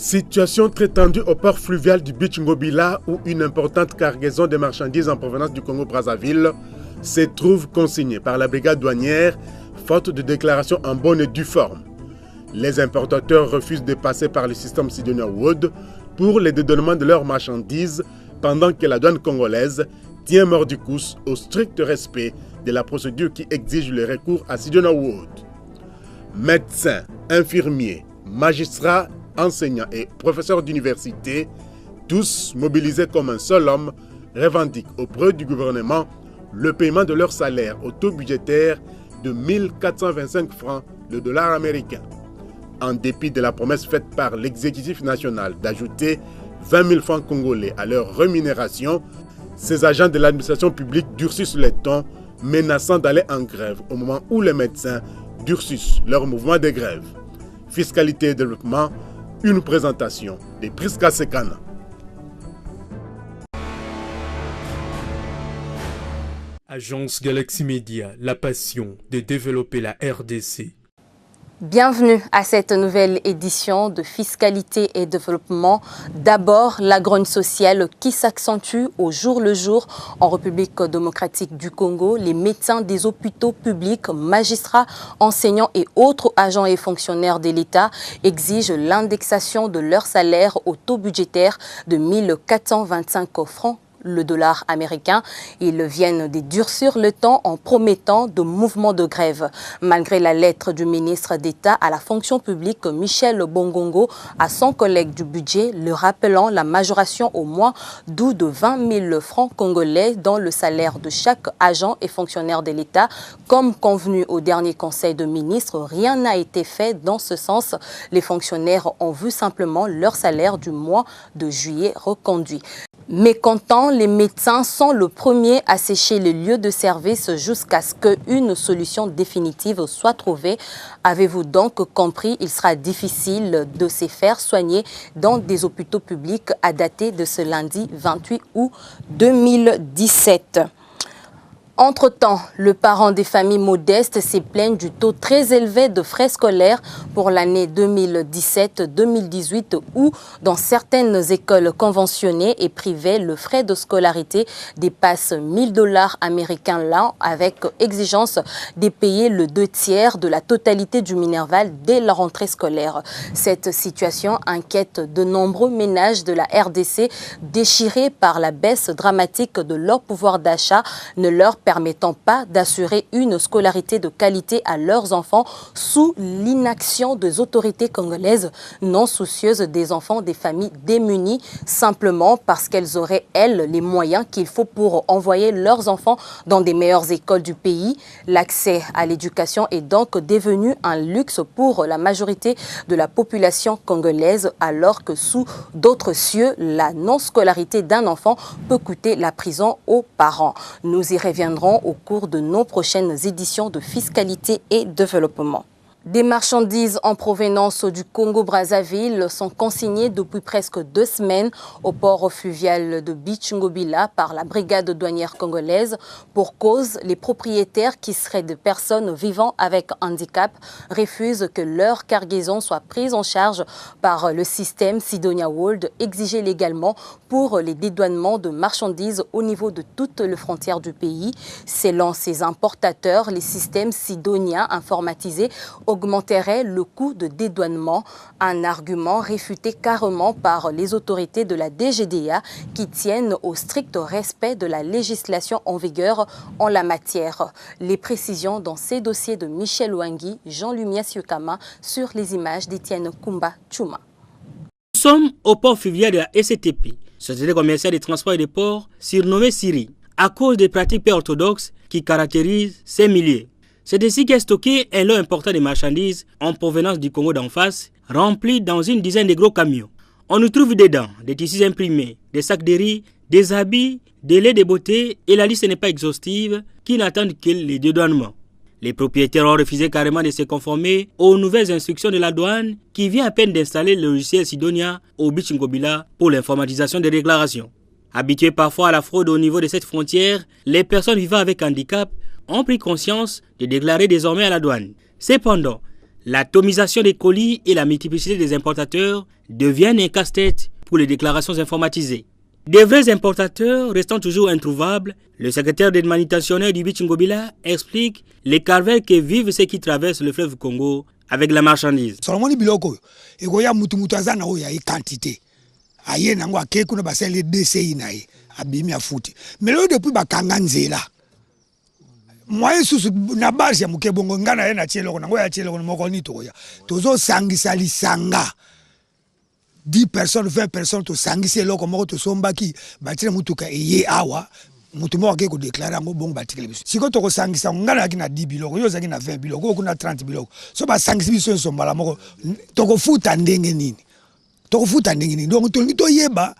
Situation très tendue au port fluvial du Beach Ngobila où une importante cargaison de marchandises en provenance du Congo-Brazzaville se trouve consignée par la brigade douanière faute de déclaration en bonne et due forme. Les importateurs refusent de passer par le système Sidonia Wood pour le dédouanement de leurs marchandises pendant que la douane congolaise tient mordicus au strict respect de la procédure qui exige le recours à Sidonia Wood. Médecins, infirmiers, magistrats, enseignants et professeurs d'université, tous mobilisés comme un seul homme, revendiquent auprès du gouvernement le paiement de leur salaire au taux budgétaire de 1425 francs le dollar américain. En dépit de la promesse faite par l'exécutif national d'ajouter 20 000 francs congolais à leur rémunération, ces agents de l'administration publique durcissent les tons, menaçant d'aller en grève au moment où les médecins durcissent leur mouvement de grève. Fiscalité et développement, une présentation de Priska Sekana. Agence Galaxy Media, la passion de développer la RDC. Bienvenue à cette nouvelle édition de Fiscalité et Développement. D'abord, la grogne sociale qui s'accentue au jour le jour en République démocratique du Congo. Les médecins des hôpitaux publics, magistrats, enseignants et autres agents et fonctionnaires de l'État exigent l'indexation de leur salaire au taux budgétaire de 1425 francs le dollar américain. Ils viennent de durcir le temps en promettant de mouvements de grève. Malgré la lettre du ministre d'État à la fonction publique Michel Bongongo à son collègue du budget, le rappelant la majoration au mois d'août de 20 000 francs congolais dans le salaire de chaque agent et fonctionnaire de l'État. Comme convenu au dernier conseil de ministres, rien n'a été fait dans ce sens. Les fonctionnaires ont vu simplement leur salaire du mois de juillet reconduit. Mécontents, les médecins sont le premier à sécher les lieux de service jusqu'à ce qu'une solution définitive soit trouvée. Avez-vous donc compris, il sera difficile de se faire soigner dans des hôpitaux publics à dater de ce lundi 28 août 2017. Entre-temps, le parent des familles modestes s'est plaint du taux très élevé de frais scolaires pour l'année 2017-2018 où, dans certaines écoles conventionnées et privées, le frais de scolarité dépasse 1 000 $ américains l'an avec exigence de payer le 2/3 de la totalité du minerval dès la rentrée scolaire. Cette situation inquiète de nombreux ménages de la RDC déchirés par la baisse dramatique de leur pouvoir d'achat, ne leur permettant pas d'assurer une scolarité de qualité à leurs enfants sous l'inaction des autorités congolaises non soucieuses des enfants des familles démunies, simplement parce qu'elles auraient, elles, les moyens qu'il faut pour envoyer leurs enfants dans des meilleures écoles du pays. L'accès à l'éducation est donc devenu un luxe pour la majorité de la population congolaise, alors que sous d'autres cieux, la non-scolarité d'un enfant peut coûter la prison aux parents. Nous y reviendrons au cours de nos prochaines éditions de Fiscalité et Développement. Des marchandises en provenance du Congo-Brazzaville sont consignées depuis presque 2 semaines au port fluvial de Beach Ngobila par la brigade douanière congolaise. Pour cause, les propriétaires qui seraient des personnes vivant avec handicap refusent que leur cargaison soit prise en charge par le système Sidonia Wold exigé légalement pour les dédouanements de marchandises au niveau de toutes les frontières du pays. Selon ces importateurs, les systèmes Sidonia informatisés augmenterait le coût de dédouanement, un argument réfuté carrément par les autorités de la DGDA qui tiennent au strict respect de la législation en vigueur en la matière. Les précisions dans ces dossiers de Michel Wangui, Jean-Lumias Yokama sur les images d'Étienne Kumba Chuma. Nous sommes au port fluvial de la SCTP, Société commerciale des transports et des ports, surnommée Syrie, à cause des pratiques peu orthodoxes qui caractérisent ces milieux. C'est ici qu'est stocké un lot important de marchandises en provenance du Congo d'en face, remplis dans une dizaine de gros camions. On y trouve dedans des tissus imprimés, des sacs de riz, des habits, des laits de beauté et la liste n'est pas exhaustive qui n'attendent que les dédouanements. Les propriétaires ont refusé carrément de se conformer aux nouvelles instructions de la douane qui vient à peine d'installer le logiciel Sidonia au Beach Ngobila pour l'informatisation des déclarations. Habitués parfois à la fraude au niveau de cette frontière, les personnes vivant avec handicap ont pris conscience de déclarer désormais à la douane. Cependant, l'atomisation des colis et la multiplicité des importateurs deviennent un casse-tête pour les déclarations informatisées. Des vrais importateurs restant toujours introuvables, le secrétaire d'aide manutentionnaire du Beach Ngobila explique les calvaires que vivent ceux qui traversent le fleuve Congo avec la marchandise. Moi susu na base ya mukebongo ngana ye na tieloko nango ya tieloko moko ni toya tozo sangisa lisanga 10 personnes 20 personnes to sangisa loko moko to sombaki batire mutuka eye awa mutu moko ke ko déclarer ngo bongo batikele biso siko to ko sangisa ngana ki na 10 biloko yo zaki na 20 biloko ko na 30 biloko so ba sangisa biso sombala moko to ko futa ndenge nini donc to yeba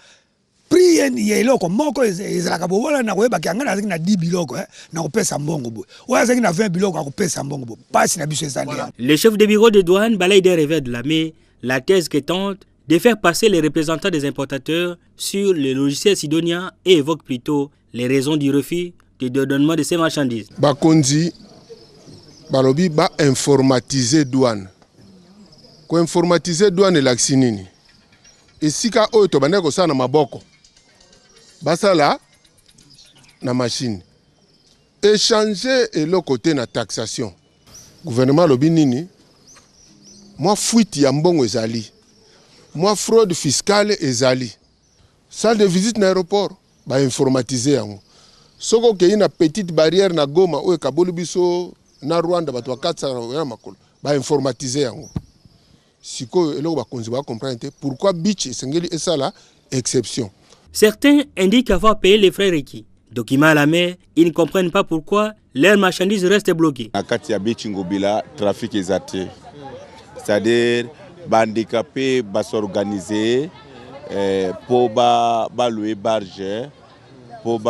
prien yeloko moko ezalaka bobola na koyeba kanga na 10 biloko na kopesa mbongo bo oya zaki na 20 biloko akopesa mbongo bo pasi na biso ezali. Le chef de bureau de douane balaye d'un revers de la main la thèse qui tente de faire passer les représentants des importateurs sur le logiciel Sidonia et évoque plutôt les raisons du refus de donnement de ces marchandises. Bakonzi balobi ba informatiser douane. Ko informatiser douane laksinini. Esika oyo to bandeko sana maboko. Basala na machine. Échanger et le côté na taxation. Gouvernement lobi nini? Moi fuite ya mbongo ezali. Moi fraude fiscale ezali. Salle de visite na aéroport ba informatiser yango. Soko ke ina petite barrière na Goma oyo kaboli biso na Rwanda bato bakatsa na makolo ba informatiser yango. Siko eloko bakonzi ba comprendre pourquoi Beach esengeli esala exception. Certains indiquent avoir payé les frais requis. Documents à la main, ils ne comprennent pas pourquoi leurs marchandises restent bloquées. À Katia Beach Ngobila, trafic est athée. C'est-à-dire, handicapés va s'organiser pour louer barge, pour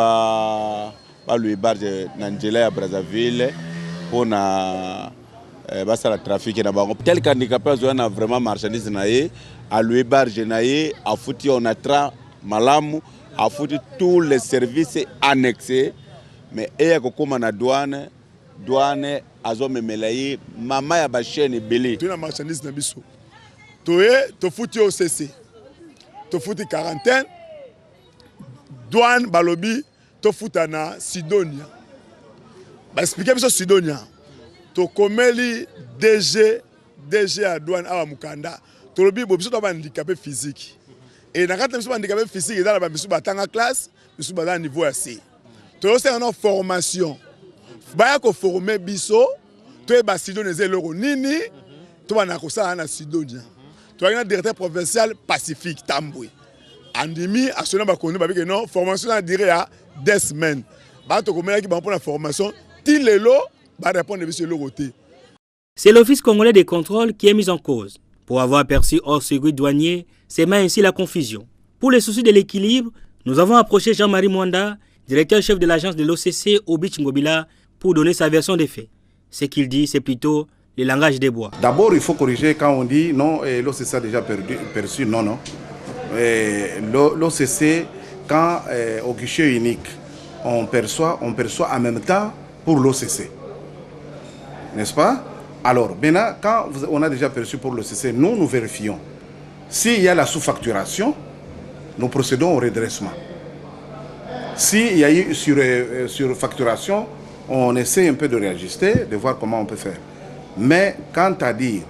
louer barge Nangela à Brazzaville, pour na la trafic na bango. Tel qu'handicapé a vraiment marchandise naé, à louer barge naé, à foutu on a tra malamu, à foutu tous les services annexés, mais et comme na douane azo memelaye mama ya ba chaîne belé. Tu na marchandise na biso. Toye to foutu au CC. To foutu quarantaine. Douane balobi to futa na Sidonia. Ba expliquer biso Sidonia. To komeli DG à douane awa mukanda. To lobi bo biso to ba handicapé physique. Et na kata biso ba handicapé physique ezala ba biso ba tanga classe, biso ba niveau ya C. To yo c'est une formation. Baya ko former biso to e ba Sidonia zeloko nini to ba na ko sa na Sidonia. To na directeur provincial Pacifique Tambwe. Andimi asona ba konnu ba bike non formation na dire ya 2 semaines. Ba to komela ki ba pour la formation ti lelo ba répondre biso le côté. C'est l'Office congolais des contrôles qui est mis en cause. Pour avoir perçu hors circuit douanier, c'est ainsi la confusion. Pour les soucis de l'équilibre, nous avons approché Jean-Marie Mwanda, directeur chef de l'agence de l'OCC au Beach Ngobila, pour donner sa version des faits. Ce qu'il dit, c'est plutôt le langage des bois. D'abord, il faut corriger quand on dit non, l'OCC a déjà perçu, non. L'OCC, quand au guichet unique, on perçoit en même temps pour l'OCC. N'est-ce pas? Alors, maintenant, quand on a déjà perçu pour l'OCC, nous vérifions. S'il y a la sous-facturation, nous procédons au redressement. S'il y a eu sur-facturation, on essaie un peu de réajuster, de voir comment on peut faire. Mais quant à dire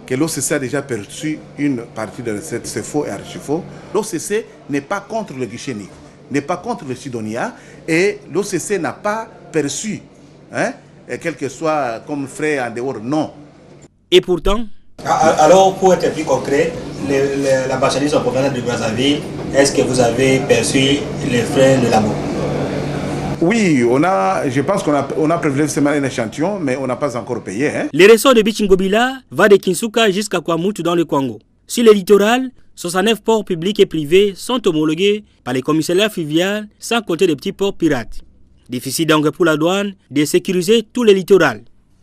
que l'OCC a déjà perçu une partie de recettes, c'est faux et archi-faux. L'OCC n'est pas contre le guichet unique, n'est pas contre le Sidonia, et l'OCC n'a pas perçu, quel que soit comme frais en dehors, non. Et pourtant... Alors, pour être plus concret, la marchandise en provenance de Brazzaville, est-ce que vous avez perçu les frais de labo? Oui, je pense qu'on a prélevé seulement un échantillon, mais on n'a pas encore payé. Les ressorts de Beach Ngobila va de Kinsuka jusqu'à Kwamutu dans le Congo. Sur le littoral, 69 ports publics et privés sont homologués par les commissariats fluviales, sans compter des petits ports pirates. Difficile donc pour la douane de sécuriser tout le littoral.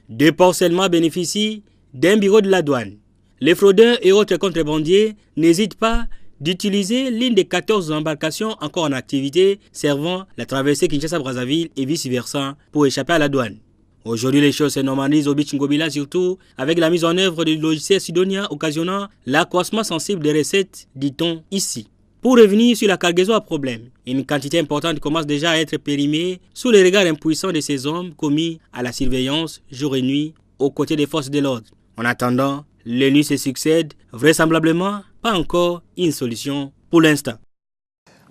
2 ports seulement bénéficient d'un bureau de la douane. Les fraudeurs et autres contrebandiers n'hésitent pas d'utiliser l'une des 14 embarcations encore en activité servant la traversée Kinshasa-Brazzaville et vice-versa pour échapper à la douane. Aujourd'hui, les choses se normalisent au Beach Ngobila, surtout avec la mise en œuvre du logiciel Sidonia, occasionnant l'accroissement sensible des recettes, dit-on ici. Pour revenir sur la cargaison à problème, une quantité importante commence déjà à être périmée sous les regards impuissants de ces hommes commis à la surveillance jour et nuit aux côtés des forces de l'ordre. En attendant, les nuits se succèdent, vraisemblablement pas encore une solution pour l'instant.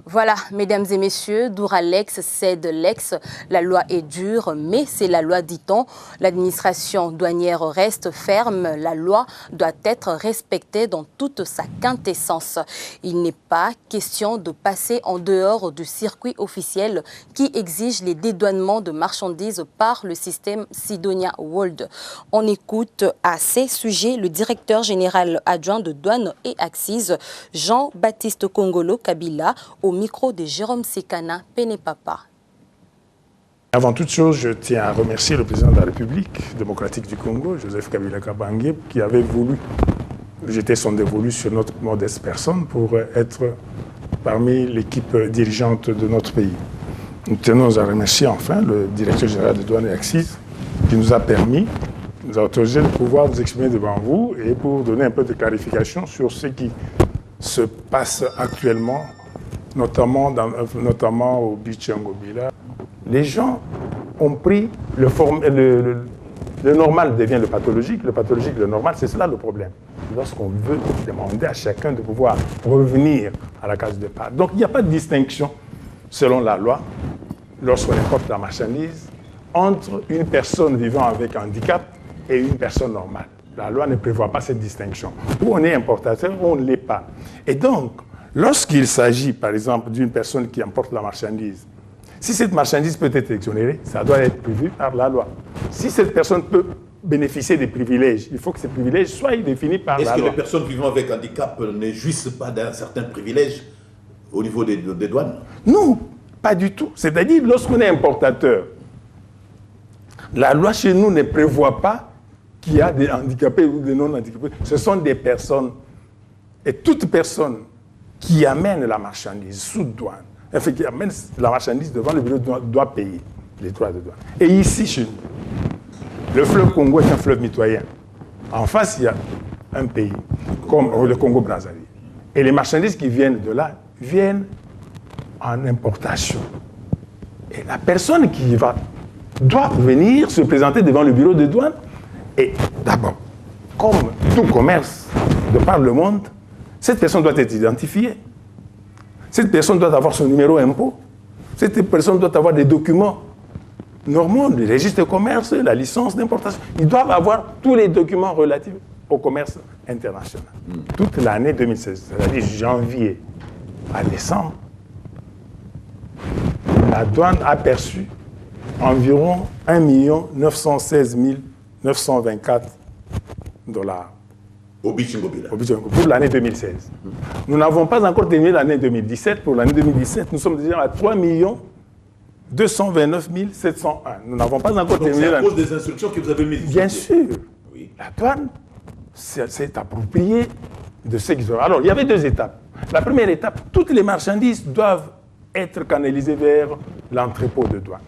Voilà, mesdames et messieurs, Doura Lex cède Lex. La loi est dure, mais c'est la loi, dit-on. L'administration douanière reste ferme. La loi doit être respectée dans toute sa quintessence. Il n'est pas question de passer en dehors du circuit officiel qui exige les dédouanements de marchandises par le système Sidonia World. On écoute à ces sujets le directeur général adjoint de douane et Axis, Jean-Baptiste Kongolo Kabila, au micro de Jérôme Sekana Penepapa. Avant toute chose, je tiens à remercier le président de la République démocratique du Congo, Joseph Kabila Kabange, qui avait voulu jeter son dévolu sur notre modeste personne pour être parmi l'équipe dirigeante de notre pays. Nous tenons à remercier enfin le directeur général de douane et Axis qui nous a permis, nous a autorisé de pouvoir nous exprimer devant vous et pour donner un peu de clarification sur ce qui se passe actuellement, notamment au Beach Ngobila. Les gens ont pris le normal devient le pathologique le normal, c'est cela le problème. Lorsqu'on veut demander à chacun de pouvoir revenir à la case de départ. Donc il n'y a pas de distinction, selon la loi, lorsqu'on importe la marchandise, entre une personne vivant avec un handicap et une personne normale. La loi ne prévoit pas cette distinction. Ou on est importateur ou on ne l'est pas. Et donc, lorsqu'il s'agit, par exemple, d'une personne qui importe la marchandise, si cette marchandise peut être exonérée, ça doit être prévu par la loi. Si cette personne peut bénéficier des privilèges, il faut que ces privilèges soient définis par la loi. Est-ce que les personnes vivant avec handicap ne jouissent pas d'un certain privilège au niveau des douanes? Non, pas du tout. C'est-à-dire, lorsqu'on est importateur, la loi chez nous ne prévoit pas qu'il y a des handicapés ou des non-handicapés. Ce sont des personnes, et toute personne qui amène la marchandise sous douane, enfin, qui amène la marchandise devant le bureau de douane, doit payer les droits de douane. Et ici, chez nous, le fleuve Congo est un fleuve mitoyen. En face, il y a un pays, comme le Congo-Brazzaville. Et les marchandises qui viennent de là viennent en importation. Et la personne qui doit venir se présenter devant le bureau de douane. Et d'abord, comme tout commerce de par le monde, cette personne doit être identifiée. Cette personne doit avoir son numéro impôt. Cette personne doit avoir des documents normaux, le registre de commerce, la licence d'importation. Ils doivent avoir tous les documents relatifs au commerce international. Toute l'année 2016, c'est-à-dire janvier à décembre, la douane a perçu environ 1 916 924 $. Au Beach Ngobila. Pour l'année 2016. Nous n'avons pas encore terminé l'année 2017. Pour l'année 2017, nous sommes déjà à 3 229 701. Nous n'avons pas encore terminé l'année. C'est à cause des instructions que vous avez mises. Bien sûr. Oui. La douane s'est appropriée de ce qu'ils ont. Alors, il y avait 2 étapes. La première étape, toutes les marchandises doivent être canalisées vers l'entrepôt de douane.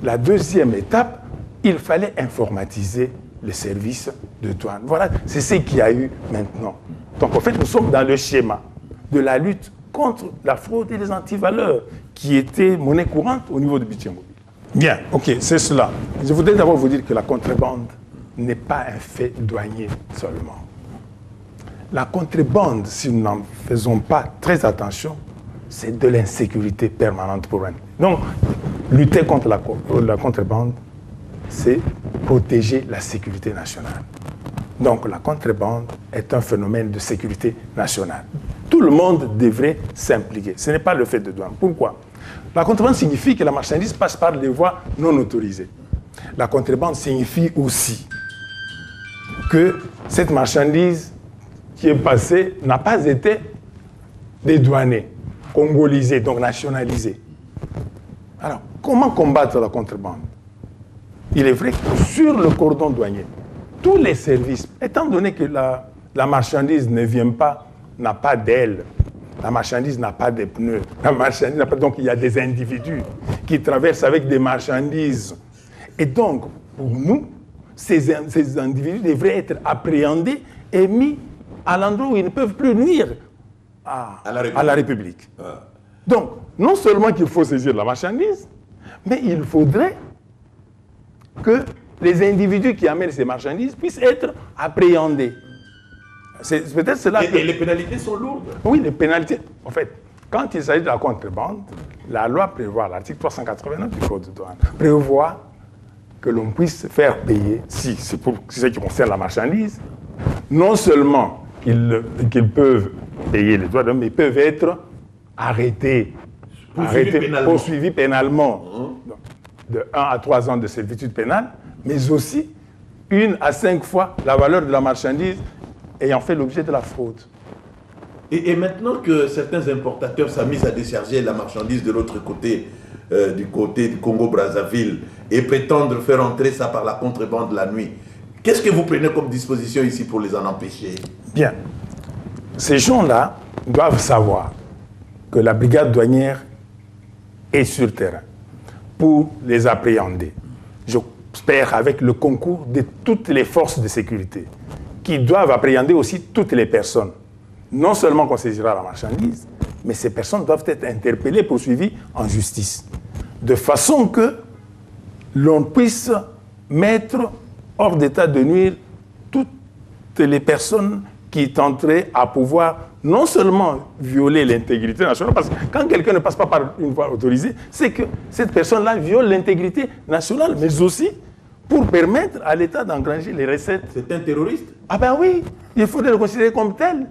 La deuxième étape, il fallait informatiser les services de douane. Voilà, c'est ce qu'il y a eu maintenant. Donc en fait, nous sommes dans le schéma de la lutte contre la fraude et les antivaleurs qui étaient monnaie courante au niveau de Beach Ngobila. Bien, ok, c'est cela. Je voudrais d'abord vous dire que la contrebande n'est pas un fait douanier seulement. La contrebande, si nous n'en faisons pas très attention, c'est de l'insécurité permanente pour nous. Donc, lutter contre la contrebande, c'est protéger la sécurité nationale. Donc la contrebande est un phénomène de sécurité nationale. Tout le monde devrait s'impliquer. Ce n'est pas le fait de douane. Pourquoi? La contrebande signifie que la marchandise passe par des voies non autorisées. La contrebande signifie aussi que cette marchandise qui est passée n'a pas été dédouanée, congolisée, donc nationalisée. Alors, comment combattre la contrebande? Il est vrai que sur le cordon douanier, tous les services, étant donné que la marchandise ne vient pas, n'a pas d'aile, la marchandise n'a pas de pneus, la marchandise n'a pas, donc il y a des individus qui traversent avec des marchandises Et donc, pour nous, ces individus devraient être appréhendés et mis à l'endroit où ils ne peuvent plus nuire à la République. Ah. Donc, non seulement qu'il faut saisir la marchandise, mais il faudrait que les individus qui amènent ces marchandises puissent être appréhendés. C'est peut-être cela. Et les pénalités sont lourdes. Oui, les pénalités. En fait, quand il s'agit de la contrebande, la loi prévoit, l'article 389 du Code de douane, prévoit que l'on puisse faire payer, si c'est pour ce qui concerne la marchandise, non seulement qu'ils peuvent payer les droits d'homme, mais ils peuvent être arrêtés, poursuivis pénalement, de 1 à 3 ans de servitude pénale, mais aussi 1 à 5 fois la valeur de la marchandise ayant fait l'objet de la fraude. Et maintenant que certains importateurs s'amusent à décharger la marchandise de l'autre côté, du côté du Congo-Brazzaville, et prétendent faire entrer ça par la contrebande la nuit, qu'est-ce que vous prenez comme disposition ici pour les en empêcher? Bien. Ces gens-là doivent savoir que la brigade douanière est sur terrain pour les appréhender. J'espère avec le concours de toutes les forces de sécurité qui doivent appréhender aussi toutes les personnes. Non seulement qu'on saisira la marchandise, mais ces personnes doivent être interpellées, poursuivies en justice. De façon que l'on puisse mettre hors d'état de nuire toutes les personnes qui tenteraient à pouvoir non seulement violer l'intégrité nationale, parce que quand quelqu'un ne passe pas par une voie autorisée, c'est que cette personne-là viole l'intégrité nationale, mais aussi pour permettre à l'État d'engranger les recettes. C'est un terroriste? Ah ben oui, il faudrait le considérer comme tel.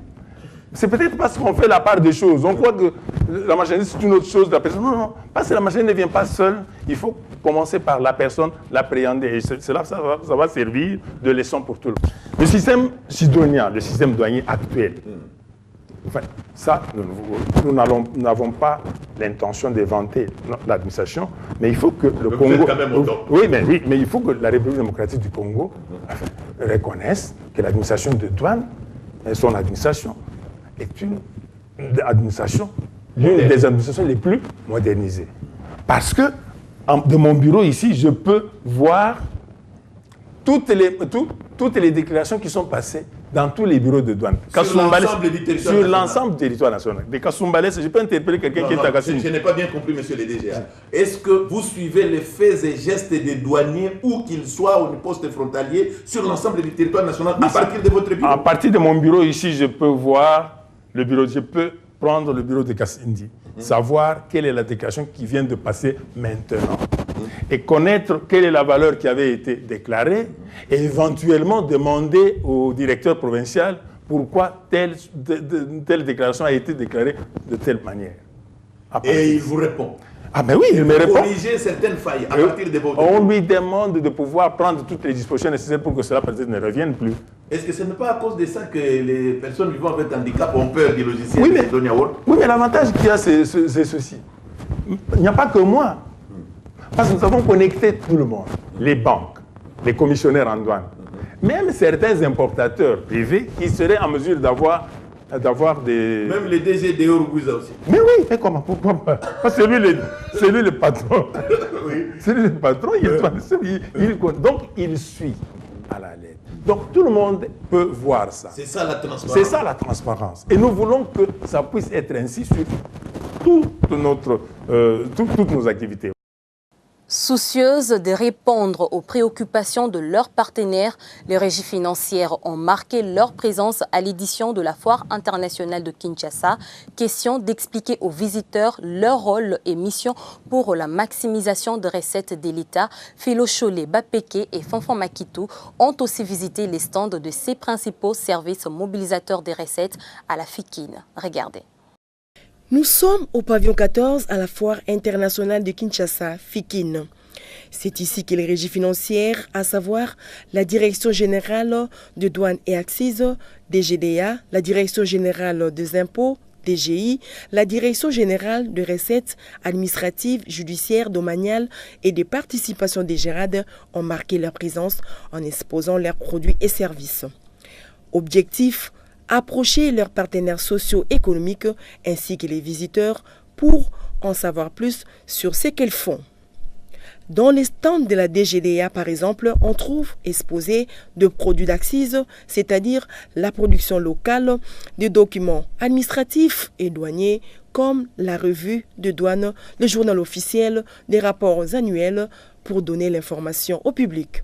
C'est peut-être parce qu'on fait la part des choses. On croit que la marchandise, c'est une autre chose de la personne. Non, non, parce que la marchandise ne vient pas seule. Il faut commencer par la personne, l'appréhender. Et cela, ça va servir de leçon pour tout le monde. Le système sidonien, le système douanier actuel, enfin, ça, nous n'avons pas l'intention d'éventer l'administration, mais il faut que le Congo... Oui, mais il faut que la République démocratique du Congo reconnaisse que l'administration de douane, son administration, est une administration, l'une des administrations les plus modernisées. Parce que, de mon bureau ici, je peux voir toutes les déclarations qui sont passées dans tous les bureaux de douane. Sur l'ensemble du territoire national. Des Kasumbalais, je peux interpeller quelqu'un qui est à Kasumbalais. Je n'ai pas bien compris, monsieur le DGA. Est-ce que vous suivez les faits et gestes des douaniers, où qu'ils soient au poste frontalier, sur l'ensemble du territoire national, à partir de votre bureau? À partir de mon bureau ici, je peux voir le bureau, je peux prendre le bureau de Kassindi, savoir quelle est la déclaration qui vient de passer maintenant. Et connaître quelle est la valeur qui avait été déclarée et éventuellement demander au directeur provincial pourquoi telle déclaration a été déclarée de telle manière. Et il vous répond? Ah ben oui, il me répond. Corriger certaines failles à partir de votre... On lui demande de pouvoir prendre toutes les dispositions nécessaires pour que cela peut-être ne revienne plus. Est-ce que ce n'est pas à cause de ça que les personnes vivant avec handicap ont peur du logiciel? Oui, mais l'avantage qu'il y a, c'est ceci. Il n'y a pas que moi. Parce que nous avons connecté tout le monde, les banques, les commissionnaires en douane, même certains importateurs privés qui seraient en mesure d'avoir des... Même les DG de Oruguza aussi. Mais oui, mais comment? Pourquoi pas? Parce que c'est lui le patron. Oui. C'est lui le patron, donc il suit à la lettre. Donc tout le monde peut voir ça. C'est ça la transparence. C'est ça la transparence. Et nous voulons que ça puisse être ainsi sur toutes nos activités. Soucieuses de répondre aux préoccupations de leurs partenaires, les régies financières ont marqué leur présence à l'édition de la Foire internationale de Kinshasa. Question d'expliquer aux visiteurs leur rôle et mission pour la maximisation de recettes de l'État. Philo Cholet, Bapeke et Fanfan Makitou ont aussi visité les stands de ces principaux services mobilisateurs des recettes à la FIKIN. Regardez. Nous sommes au pavillon 14 à la Foire internationale de Kinshasa, FIKIN. C'est ici que les régies financières, à savoir la Direction générale de douane et accises, DGDA, la Direction générale des impôts, DGI, la Direction générale de recettes administratives, judiciaires, domaniales et des participations des GERAD ont marqué leur présence en exposant leurs produits et services. Objectif: approcher leurs partenaires socio-économiques ainsi que les visiteurs pour en savoir plus sur ce qu'elles font. Dans les stands de la DGDA, par exemple, on trouve exposés de produits d'accise, c'est-à-dire la production locale, des documents administratifs et douaniers, comme la revue de douane, le journal officiel, des rapports annuels pour donner l'information au public.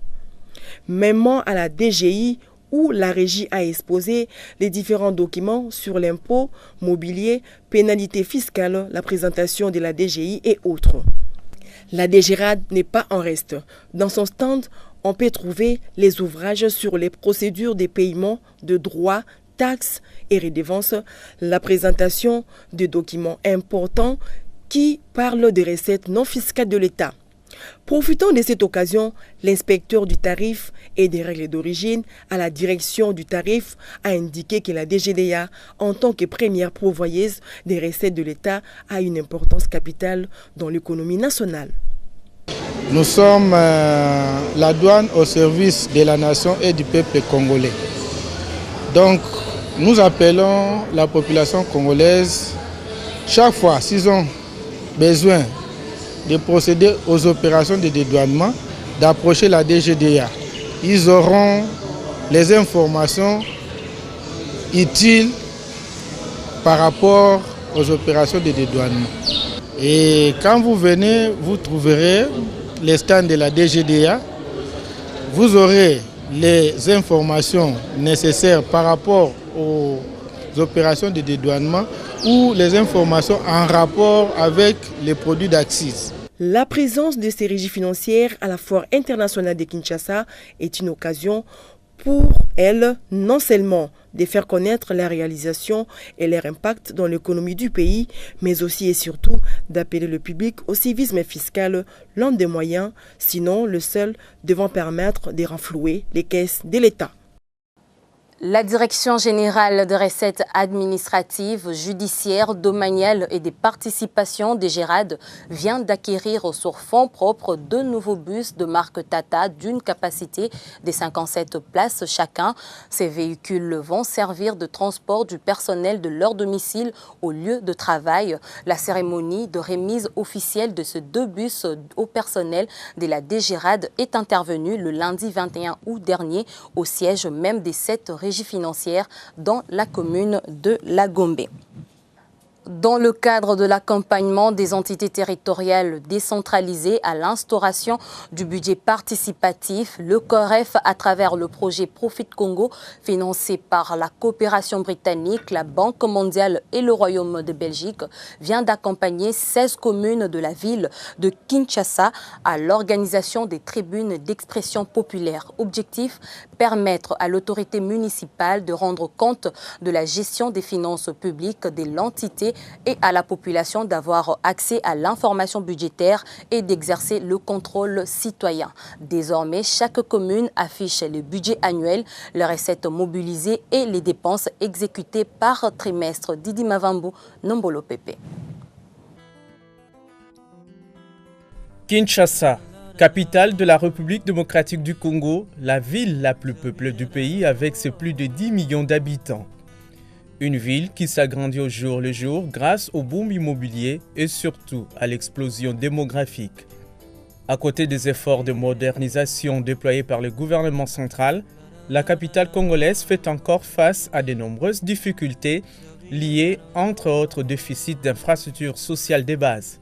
Même à la DGI, où la régie a exposé les différents documents sur l'impôt, mobilier, pénalité fiscale, la présentation de la DGI et autres. La DGRAD n'est pas en reste. Dans son stand, on peut trouver les ouvrages sur les procédures des paiements de droits, taxes et redevances, la présentation de documents importants qui parlent des recettes non fiscales de l'État. Profitant de cette occasion, l'inspecteur du tarif et des règles d'origine à la direction du tarif a indiqué que la DGDA, en tant que première pourvoyeuse des recettes de l'État, a une importance capitale dans l'économie nationale. Nous sommes la douane au service de la nation et du peuple congolais. Donc, nous appelons la population congolaise, chaque fois, s'ils ont besoin de procéder aux opérations de dédouanement, d'approcher la DGDA. Ils auront les informations utiles par rapport aux opérations de dédouanement. Et quand vous venez, vous trouverez les stands de la DGDA. Vous aurez les informations nécessaires par rapport aux opérations de dédouanement ou les informations en rapport avec les produits d'accise. La présence de ces régies financières à la Foire internationale de Kinshasa est une occasion pour elles non seulement de faire connaître la réalisation et leur impact dans l'économie du pays, mais aussi et surtout d'appeler le public au civisme fiscal, l'un des moyens, sinon le seul, devant permettre de renflouer les caisses de l'État. La Direction générale des recettes administratives, judiciaires, domaniales et des participations des DGRAD vient d'acquérir sur fonds propres 2 nouveaux bus de marque Tata d'une capacité de 57 places chacun. Ces véhicules vont servir de transport du personnel de leur domicile au lieu de travail. La cérémonie de remise officielle de ces 2 bus au personnel de la DGRAD est intervenue le lundi 21 août dernier au siège même des 7 régies financières dans la commune de La Gombe. Dans le cadre de l'accompagnement des entités territoriales décentralisées à l'instauration du budget participatif, le COREF, à travers le projet Profit Congo, financé par la coopération britannique, la Banque mondiale et le Royaume de Belgique, vient d'accompagner 16 communes de la ville de Kinshasa à l'organisation des tribunes d'expression populaire. Objectif, permettre à l'autorité municipale de rendre compte de la gestion des finances publiques de l'entité et à la population d'avoir accès à l'information budgétaire et d'exercer le contrôle citoyen. Désormais, chaque commune affiche le budget annuel, les recettes mobilisées et les dépenses exécutées par trimestre. Didi Mavambu, Nombolo Pepe. Kinshasa, capitale de la République démocratique du Congo, la ville la plus peuplée du pays avec ses plus de 10 millions d'habitants. Une ville qui s'agrandit au jour le jour grâce au boom immobilier et surtout à l'explosion démographique. À côté des efforts de modernisation déployés par le gouvernement central, la capitale congolaise fait encore face à de nombreuses difficultés liées entre autres déficits d'infrastructures sociales de base.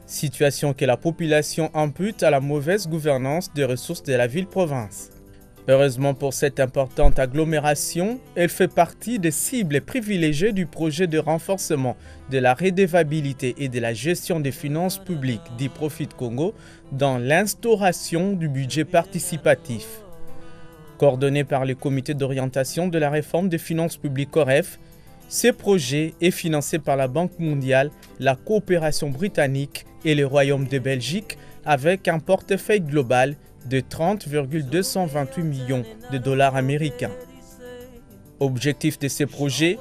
Situation que la population impute à la mauvaise gouvernance des ressources de la ville-province. Heureusement pour cette importante agglomération, elle fait partie des cibles privilégiées du projet de renforcement de la redevabilité et de la gestion des finances publiques dit Profit Congo dans l'instauration du budget participatif. Coordonné par le comité d'orientation de la réforme des finances publiques COREF, ce projet est financé par la Banque mondiale, la coopération britannique et le Royaume de Belgique avec un portefeuille global de 30,228 millions de dollars américains. Objectif de ce projet,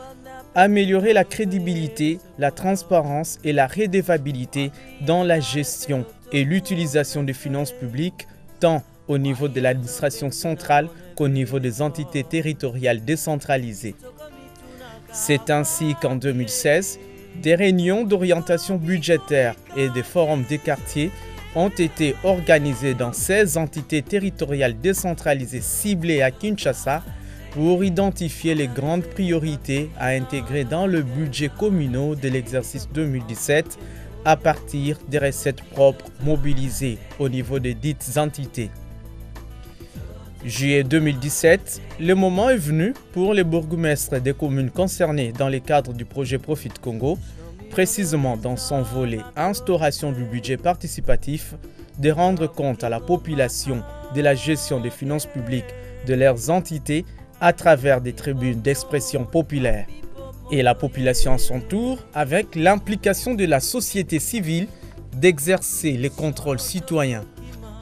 améliorer la crédibilité, la transparence et la redevabilité dans la gestion et l'utilisation des finances publiques, tant au niveau de l'administration centrale qu'au niveau des entités territoriales décentralisées. C'est ainsi qu'en 2016, des réunions d'orientation budgétaire et des forums des quartiers ont été organisés dans 16 entités territoriales décentralisées ciblées à Kinshasa pour identifier les grandes priorités à intégrer dans le budget communal de l'exercice 2017 à partir des recettes propres mobilisées au niveau des dites entités. Juillet 2017, le moment est venu pour les bourgmestres des communes concernées dans le cadre du projet Profit Congo, précisément dans son volet instauration du budget participatif, de rendre compte à la population de la gestion des finances publiques de leurs entités à travers des tribunes d'expression populaire. Et la population à son tour, avec l'implication de la société civile, d'exercer les contrôles citoyens.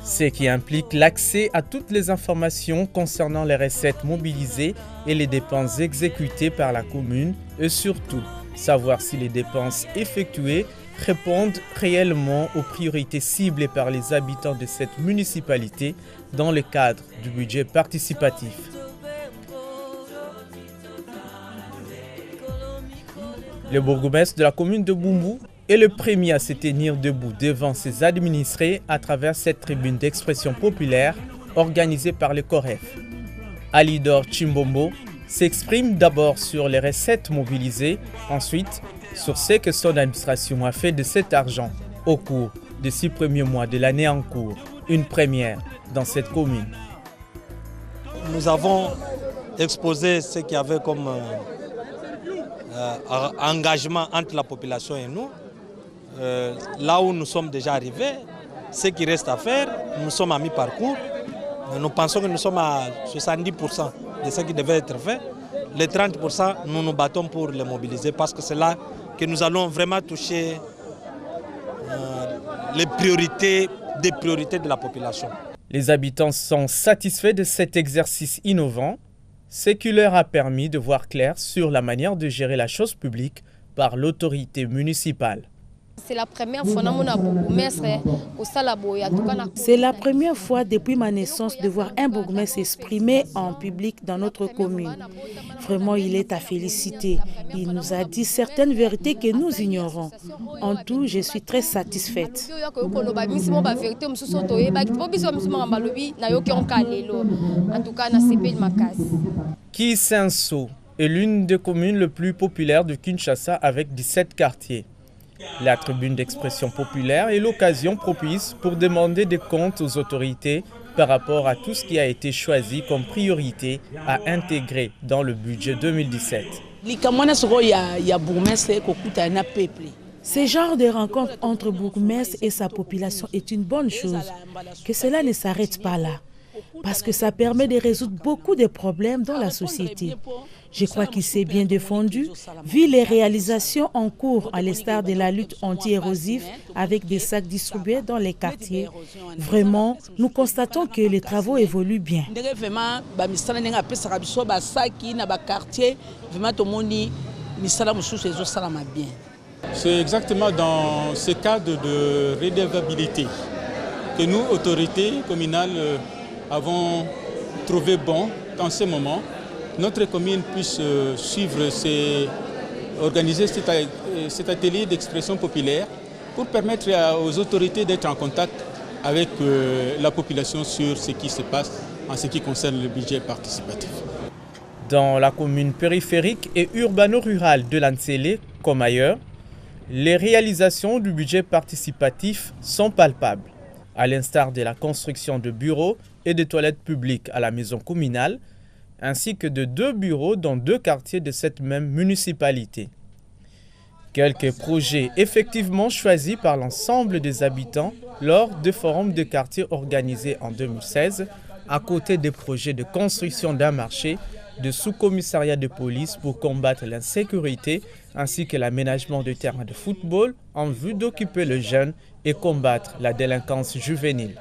Ce qui implique l'accès à toutes les informations concernant les recettes mobilisées et les dépenses exécutées par la commune et surtout savoir si les dépenses effectuées répondent réellement aux priorités ciblées par les habitants de cette municipalité dans le cadre du budget participatif. Le bourgmestre de la commune de Bumbu est le premier à se tenir debout devant ses administrés à travers cette tribune d'expression populaire organisée par le COREF. Alidor Chimbombo s'exprime d'abord sur les recettes mobilisées, ensuite sur ce que son administration a fait de cet argent au cours des 6 premiers mois de l'année en cours, une première dans cette commune. Nous avons exposé ce qu'il y avait comme engagement entre la population et nous. Là où nous sommes déjà arrivés, ce qui reste à faire, nous sommes à mi-parcours. Nous pensons que nous sommes à 70% de ce qui devait être fait. Les 30%, nous nous battons pour les mobiliser parce que c'est là que nous allons vraiment toucher les priorités de la population. Les habitants sont satisfaits de cet exercice innovant, ce qui leur a permis de voir clair sur la manière de gérer la chose publique par l'autorité municipale. C'est la première fois depuis ma naissance de voir un bourgmestre s'exprimer en public dans notre commune. Vraiment, il est à féliciter. Il nous a dit certaines vérités que nous ignorons. En tout, je suis très satisfaite. Kisenso est l'une des communes les plus populaires de Kinshasa avec 17 quartiers. La tribune d'expression populaire est l'occasion propice pour demander des comptes aux autorités par rapport à tout ce qui a été choisi comme priorité à intégrer dans le budget 2017. Ce genre de rencontre entre bourgmestre et sa population est une bonne chose. Que cela ne s'arrête pas là, parce que ça permet de résoudre beaucoup de problèmes dans la société. Je crois qu'il s'est bien défendu, vu les réalisations en cours à l'instar de la lutte anti-érosive avec des sacs distribués dans les quartiers. Vraiment, nous constatons que les travaux évoluent bien. C'est exactement dans ce cadre de redevabilité que nous, autorités communales, avons trouvé bon qu'en ce moment, notre commune puisse organiser cet atelier d'expression populaire pour permettre aux autorités d'être en contact avec la population sur ce qui se passe en ce qui concerne le budget participatif. Dans la commune périphérique et urbano-rurale de Lansele, comme ailleurs, les réalisations du budget participatif sont palpables, à l'instar de la construction de bureaux et de toilettes publiques à la maison communale, ainsi que de 2 bureaux dans 2 quartiers de cette même municipalité. Quelques projets effectivement choisis par l'ensemble des habitants lors de forums de quartier organisés en 2016, à côté des projets de construction d'un marché, de sous-commissariat de police pour combattre l'insécurité, ainsi que l'aménagement de terrains de football en vue d'occuper les jeunes et combattre la délinquance juvénile.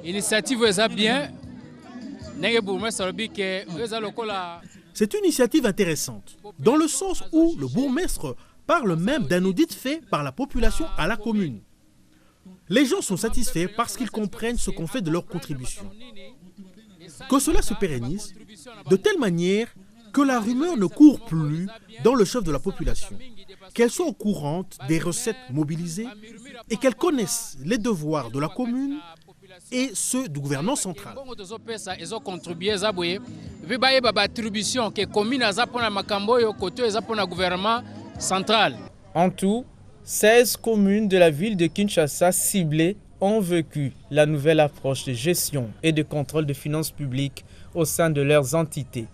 L'initiative est bien. C'est une initiative intéressante, dans le sens où le bourgmestre parle même d'un audit fait par la population à la commune. Les gens sont satisfaits parce qu'ils comprennent ce qu'on fait de leur contribution. Que cela se pérennise, de telle manière que la rumeur ne court plus dans le chef de la population qu'elles soient au courant des recettes mobilisées et qu'elles connaissent les devoirs de la commune et ceux du gouvernement central. En tout, 16 communes de la ville de Kinshasa ciblées ont vécu la nouvelle approche de gestion et de contrôle des finances publiques au sein de leurs entités.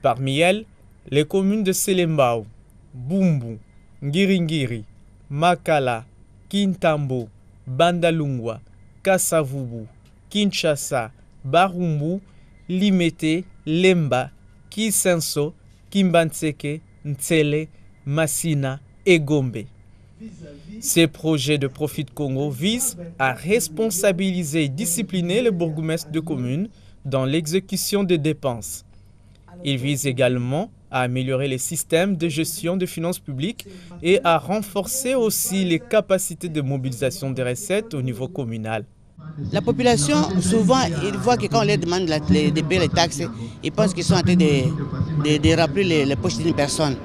Parmi elles, les communes de Selembao, Bumbu, Ngiringiri, Makala, Kintambo, Bandalungwa, Kasavubu, Kinshasa, Barumbu, Limete, Lemba, Kisenso, Kimbanseke, Ntsele, Massina et Gombe. Ces projets de Profit Congo visent à responsabiliser et discipliner les bourgmestres de communes dans l'exécution des dépenses. Ils visent également à améliorer les systèmes de gestion des finances publiques et à renforcer aussi les capacités de mobilisation des recettes au niveau communal. La population, souvent, ils voient que quand on leur demande de payer les taxes, ils pensent qu'ils sont en train de remplir les poches d'une personne.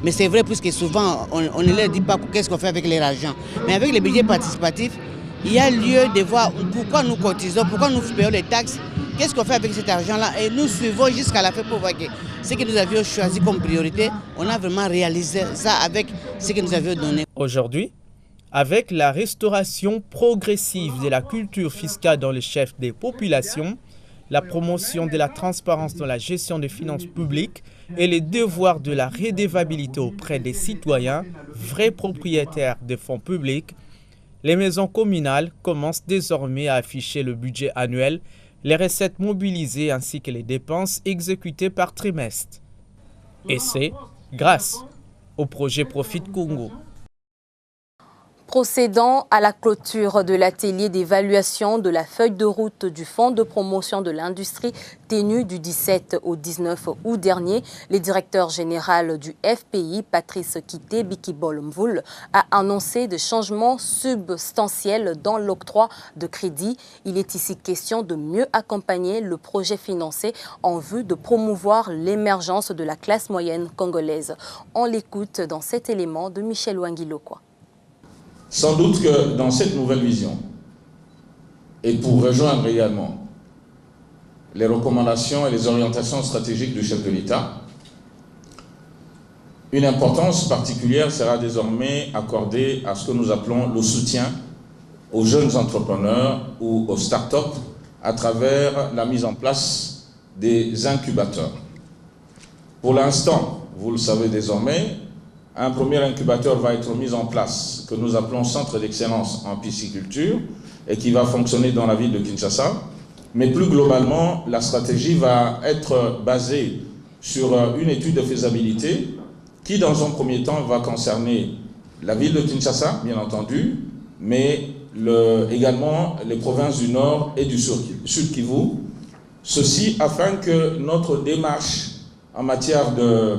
Mais c'est vrai puisque souvent, on ne leur dit pas qu'est-ce qu'on fait avec leur argent. Mais avec les budgets participatifs, il y a lieu de voir pourquoi nous cotisons, pourquoi nous payons les taxes, qu'est-ce qu'on fait avec cet argent-là. Et nous suivons jusqu'à la fin pour voir que ce que nous avions choisi comme priorité, on a vraiment réalisé ça avec ce que nous avions donné. Aujourd'hui, avec la restauration progressive de la culture fiscale dans les chefs des populations, la promotion de la transparence dans la gestion des finances publiques et les devoirs de la redevabilité auprès des citoyens, vrais propriétaires des fonds publics, les maisons communales commencent désormais à afficher le budget annuel, les recettes mobilisées ainsi que les dépenses exécutées par trimestre. Et c'est grâce au projet Profit Congo. Procédant à la clôture de l'atelier d'évaluation de la feuille de route du Fonds de promotion de l'industrie tenu du 17 au 19 août dernier, le directeur général du FPI, Patrice Kité Bikibol-Mvoul, a annoncé des changements substantiels dans l'octroi de crédit. Il est ici question de mieux accompagner le projet financé en vue de promouvoir l'émergence de la classe moyenne congolaise. On l'écoute dans cet élément de Michel Wangilokwa. Sans doute que dans cette nouvelle vision, et pour rejoindre également les recommandations et les orientations stratégiques du chef de l'État, une importance particulière sera désormais accordée à ce que nous appelons le soutien aux jeunes entrepreneurs ou aux start-up à travers la mise en place des incubateurs. Pour l'instant, vous le savez désormais, un premier incubateur va être mis en place, que nous appelons Centre d'excellence en pisciculture, et qui va fonctionner dans la ville de Kinshasa. Mais plus globalement, la stratégie va être basée sur une étude de faisabilité qui, dans un premier temps, va concerner la ville de Kinshasa, bien entendu, mais également les provinces du Nord et du Sud Kivu. Ceci afin que notre démarche en matière de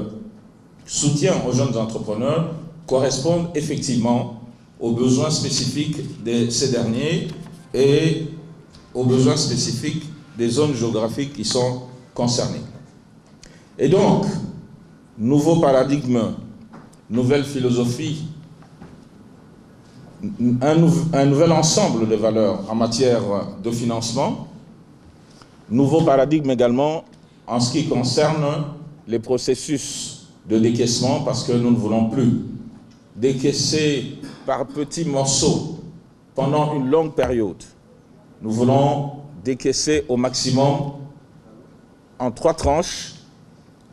soutien aux jeunes entrepreneurs correspondent effectivement aux besoins spécifiques de ces derniers et aux besoins spécifiques des zones géographiques qui sont concernées. Et donc, nouveau paradigme, nouvelle philosophie, un nouvel ensemble de valeurs en matière de financement, nouveau paradigme également en ce qui concerne les processus de décaissement, parce que nous ne voulons plus décaisser par petits morceaux pendant une longue période. Nous voulons décaisser au maximum en 3 tranches,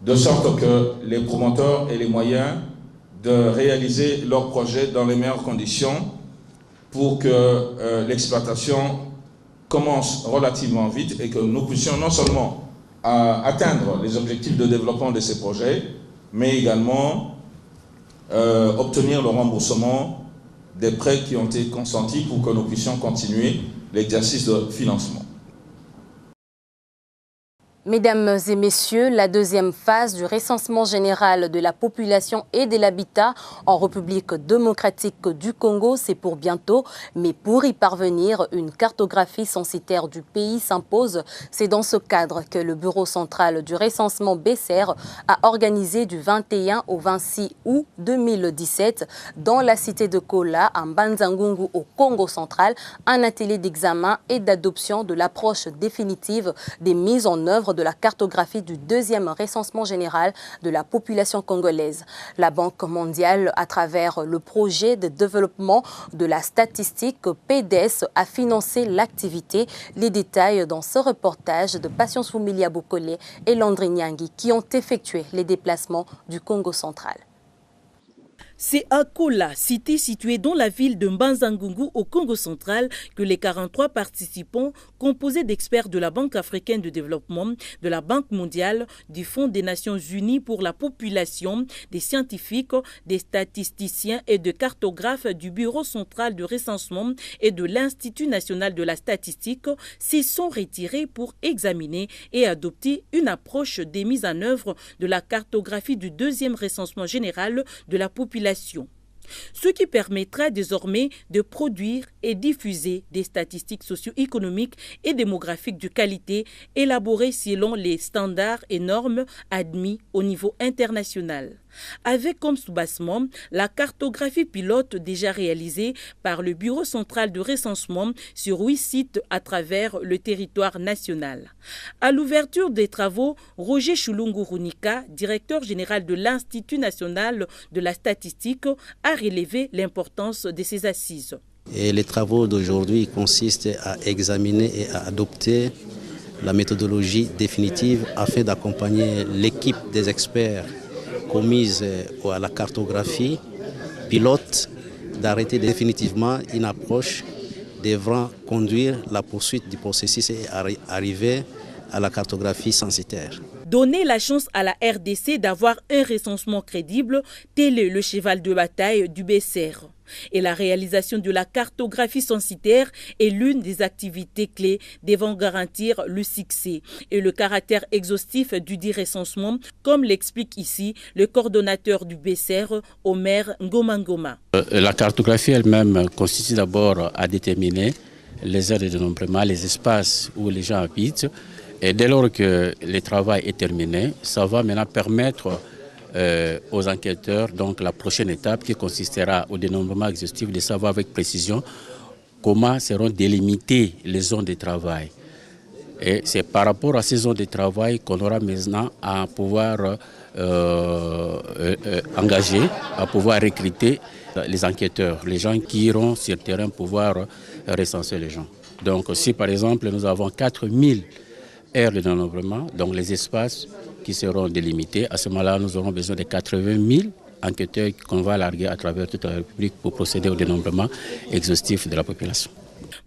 de sorte que les promoteurs aient les moyens de réaliser leurs projets dans les meilleures conditions pour que l'exploitation commence relativement vite et que nous puissions non seulement atteindre les objectifs de développement de ces projets, mais également obtenir le remboursement des prêts qui ont été consentis pour que nous puissions continuer l'exercice de financement. Mesdames et messieurs, la deuxième phase du recensement général de la population et de l'habitat en République démocratique du Congo, c'est pour bientôt. Mais pour y parvenir, une cartographie censitaire du pays s'impose. C'est dans ce cadre que le Bureau central du recensement BCR a organisé du 21 au 26 août 2017 dans la cité de Kola, à Mbanza-Ngungu, au Congo central, un atelier d'examen et d'adoption de l'approche définitive des mises en œuvre de la cartographie du deuxième recensement général de la population congolaise. La Banque mondiale, à travers le projet de développement de la statistique PDS, a financé l'activité. Les détails dans ce reportage de Patience Fumilia Bokole et Landry Nyangi qui ont effectué les déplacements du Congo central. C'est à Kola, cité située dans la ville de Mbanza-Ngungu au Congo central, que les 43 participants, composés d'experts de la Banque africaine de développement, de la Banque mondiale, du Fonds des Nations unies pour la population, des scientifiques, des statisticiens et de cartographes du Bureau central de recensement et de l'Institut national de la statistique, s'y sont retirés pour examiner et adopter une approche des mises en œuvre de la cartographie du deuxième recensement général de la population. Ce qui permettra désormais de produire et diffuser des statistiques socio-économiques et démographiques de qualité élaborées selon les standards et normes admis au niveau international. Avec comme soubassement la cartographie pilote déjà réalisée par le Bureau central de recensement sur 8 sites à travers le territoire national. À l'ouverture des travaux, Roger Chulungu Runika, directeur général de l'Institut national de la statistique, a relevé l'importance de ces assises. Et les travaux d'aujourd'hui consistent à examiner et à adopter la méthodologie définitive afin d'accompagner l'équipe des experts commise à la cartographie pilote d'arrêter définitivement une approche devant conduire la poursuite du processus et arriver à la cartographie censitaire. Donner la chance à la RDC d'avoir un recensement crédible, tel est le cheval de bataille du BCR. Et la réalisation de la cartographie censitaire est l'une des activités clés devant garantir le succès et le caractère exhaustif du dit recensement, comme l'explique ici le coordonnateur du BCR, Omer Ngoma. La cartographie elle-même consiste d'abord à déterminer les aires de dénombrement, les espaces où les gens habitent. Et dès lors que le travail est terminé, ça va maintenant permettre aux enquêteurs, donc la prochaine étape qui consistera au dénombrement exhaustif, de savoir avec précision comment seront délimitées les zones de travail. Et c'est par rapport à ces zones de travail qu'on aura maintenant à pouvoir engager, à pouvoir recruter les enquêteurs, les gens qui iront sur le terrain pouvoir recenser les gens. Donc si par exemple nous avons 4000 aires de dénombrement, donc les espaces qui seront délimités, à ce moment-là nous aurons besoin de 80 000 enquêteurs qu'on va larguer à travers toute la République pour procéder au dénombrement exhaustif de la population.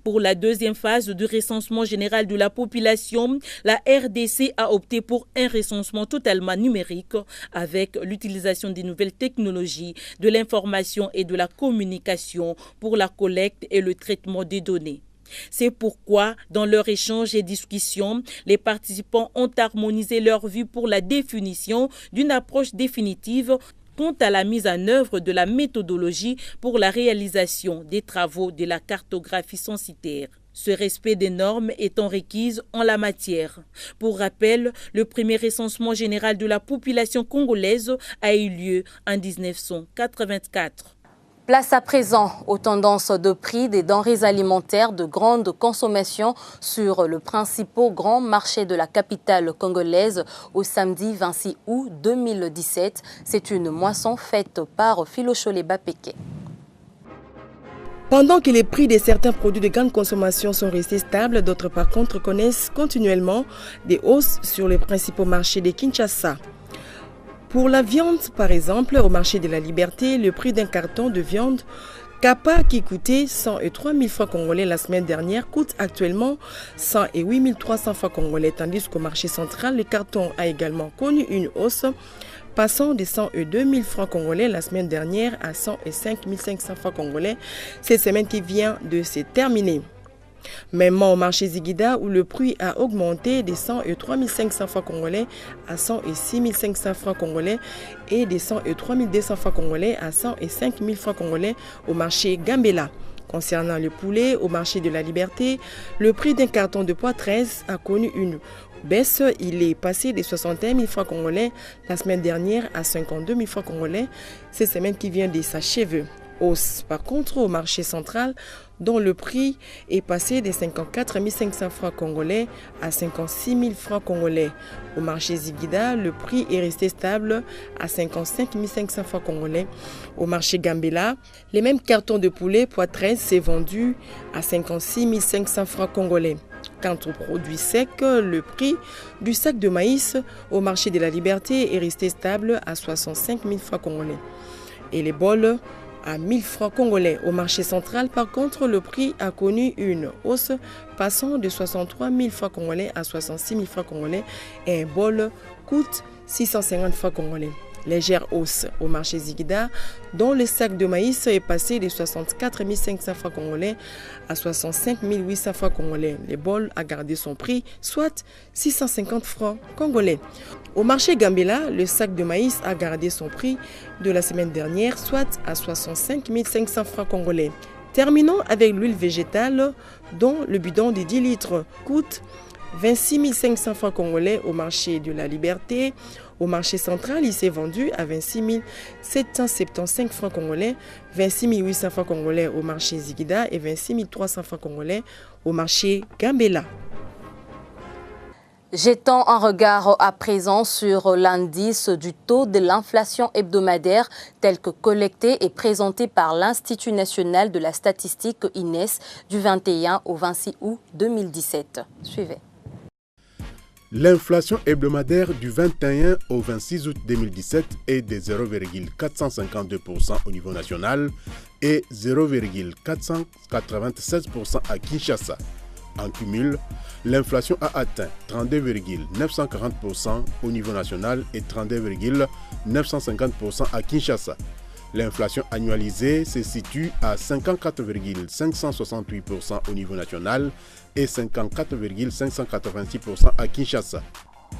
Pour la deuxième phase du recensement général de la population, la RDC a opté pour un recensement totalement numérique avec l'utilisation des nouvelles technologies, de l'information et de la communication pour la collecte et le traitement des données. C'est pourquoi, dans leur échange et discussion, les participants ont harmonisé leur vue pour la définition d'une approche définitive quant à la mise en œuvre de la méthodologie pour la réalisation des travaux de la cartographie censitaire. Ce respect des normes étant requise en la matière. Pour rappel, le premier recensement général de la population congolaise a eu lieu en 1984. Place à présent aux tendances de prix des denrées alimentaires de grande consommation sur le principal grand marché de la capitale congolaise au samedi 26 août 2017. C'est une moisson faite par Philocholé Bapeke. Pendant que les prix de certains produits de grande consommation sont restés stables, d'autres par contre connaissent continuellement des hausses sur les principaux marchés de Kinshasa. Pour la viande, par exemple, au marché de la Liberté, le prix d'un carton de viande Kappa qui coûtait 103 000 francs congolais la semaine dernière coûte actuellement 108 300 francs congolais, tandis qu'au marché central, le carton a également connu une hausse, passant de 102 000 francs congolais la semaine dernière à 105 500 francs congolais cette semaine qui vient de se terminer. Même au marché Ziguida où le prix a augmenté des 103 500 francs congolais à 106 500 francs congolais et des 103 200 francs congolais à 105 000 francs congolais au marché Gambela. Concernant le poulet, au marché de la Liberté, le prix d'un carton de poids 13 a connu une baisse. Il est passé des 61 000 francs congolais la semaine dernière à 52 000 francs congolais cette semaine qui vient de s'achever. Hausse par contre au marché central dont le prix est passé des 54 500 francs congolais à 56 000 francs congolais. Au marché Ziguida, le prix est resté stable à 55 500 francs congolais. Au marché Gambela, les mêmes cartons de poulet poids 13 s'est vendu à 56 500 francs congolais. Quant aux produits secs, le prix du sac de maïs au marché de la Liberté est resté stable à 65 000 francs congolais. Et les bols à 1000 francs congolais. Au marché central, par contre, le prix a connu une hausse passant de 63 000 francs congolais à 66 000 francs congolais et un bol coûte 650 francs congolais. Légère hausse au marché Ziguida, dont le sac de maïs est passé de 64 500 francs congolais à 65 800 francs congolais. Le bol a gardé son prix, soit 650 francs congolais. Au marché Gambela, le sac de maïs a gardé son prix de la semaine dernière, soit à 65 500 francs congolais. Terminons avec l'huile végétale, dont le bidon de 10 litres coûte 26 500 francs congolais au marché de la Liberté. Au marché central, il s'est vendu à 26 775 francs congolais, 26 800 francs congolais au marché Ziguida et 26 300 francs congolais au marché Gambela. Jetons un regard à présent sur l'indice du taux de l'inflation hebdomadaire tel que collecté et présenté par l'Institut national de la statistique INES du 21 au 26 août 2017. Suivez. L'inflation hebdomadaire du 21 au 26 août 2017 est de 0,452% au niveau national et 0,496% à Kinshasa. En cumul, l'inflation a atteint 32,940% au niveau national et 32,950% à Kinshasa. L'inflation annualisée se situe à 54,568% au niveau national et 54,586% à Kinshasa.